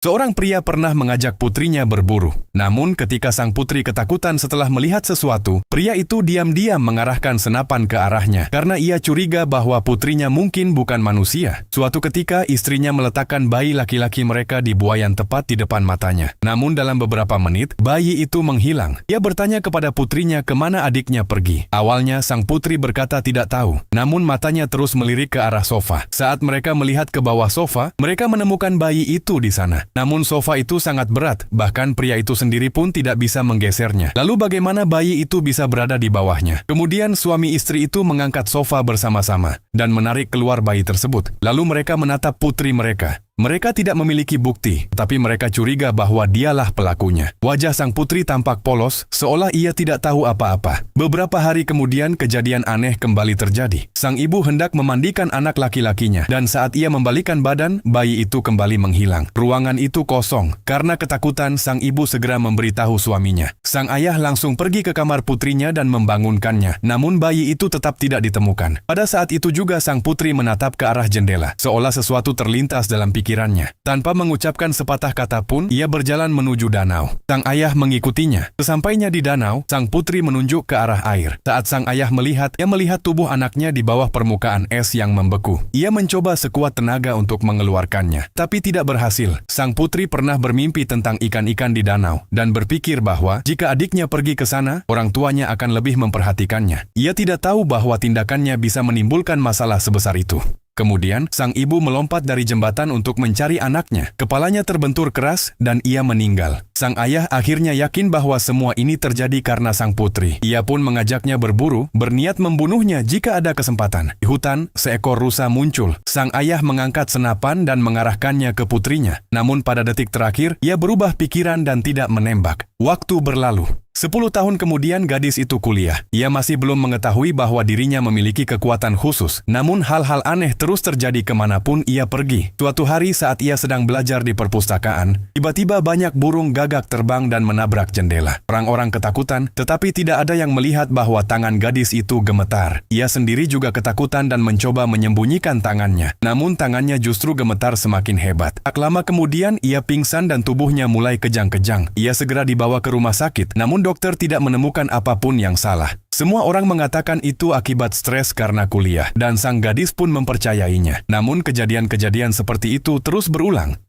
Seorang pria pernah mengajak putrinya berburu. Namun ketika sang putri ketakutan setelah melihat sesuatu, pria itu diam-diam mengarahkan senapan ke arahnya karena ia curiga bahwa putrinya mungkin bukan manusia. Suatu ketika istrinya meletakkan bayi laki-laki mereka di buaian tepat di depan matanya. Namun dalam beberapa menit, bayi itu menghilang. Ia bertanya kepada putrinya kemana adiknya pergi. Awalnya sang putri berkata tidak tahu, namun matanya terus melirik ke arah sofa. Saat mereka melihat ke bawah sofa, mereka menemukan bayi itu di sana. Namun sofa itu sangat berat, bahkan pria itu sendiri pun tidak bisa menggesernya. Lalu bagaimana bayi itu bisa berada di bawahnya? Kemudian suami istri itu mengangkat sofa bersama-sama dan menarik keluar bayi tersebut. Lalu mereka menatap putri mereka. Mereka tidak memiliki bukti, tapi mereka curiga bahwa dialah pelakunya. Wajah sang putri tampak polos, seolah ia tidak tahu apa-apa. Beberapa hari kemudian kejadian aneh kembali terjadi. Sang ibu hendak memandikan anak laki-lakinya, dan saat ia membalikan badan, bayi itu kembali menghilang. Ruangan itu kosong. Karena ketakutan, sang ibu segera memberitahu suaminya. Sang ayah langsung pergi ke kamar putrinya dan membangunkannya. Namun bayi itu tetap tidak ditemukan. Pada saat itu juga sang putri menatap ke arah jendela, seolah sesuatu terlintas dalam pikirannya. Tanpa mengucapkan sepatah kata pun, ia berjalan menuju danau. Sang ayah mengikutinya. Sesampainya di danau, sang putri menunjuk ke arah air. Saat sang ayah melihat, ia melihat tubuh anaknya di bawah permukaan es yang membeku. Ia mencoba sekuat tenaga untuk mengeluarkannya, tapi tidak berhasil. Sang putri pernah bermimpi tentang ikan-ikan di danau, dan berpikir bahwa jika adiknya pergi ke sana, orang tuanya akan lebih memperhatikannya. Ia tidak tahu bahwa tindakannya bisa menimbulkan masalah sebesar itu. Kemudian, sang ibu melompat dari jembatan untuk mencari anaknya. Kepalanya terbentur keras dan ia meninggal. Sang ayah akhirnya yakin bahwa semua ini terjadi karena sang putri. Ia pun mengajaknya berburu, berniat membunuhnya jika ada kesempatan. Di hutan, seekor rusa muncul. Sang ayah mengangkat senapan dan mengarahkannya ke putrinya. Namun pada detik terakhir, ia berubah pikiran dan tidak menembak. Waktu berlalu. 10 tahun kemudian gadis itu kuliah. Ia masih belum mengetahui bahwa dirinya memiliki kekuatan khusus. Namun hal-hal aneh terus terjadi kemanapun ia pergi. Suatu hari saat ia sedang belajar di perpustakaan, tiba-tiba banyak burung gagak terbang dan menabrak jendela. Orang-orang ketakutan, tetapi tidak ada yang melihat bahwa tangan gadis itu gemetar. Ia sendiri juga ketakutan dan mencoba menyembunyikan tangannya. Namun tangannya justru gemetar semakin hebat. Tak lama kemudian ia pingsan dan tubuhnya mulai kejang-kejang. Ia segera dibawa ke rumah sakit, namun dokter tidak menemukan apapun yang salah. Semua orang mengatakan itu akibat stres karena kuliah, dan sang gadis pun mempercayainya. Namun kejadian-kejadian seperti itu terus berulang.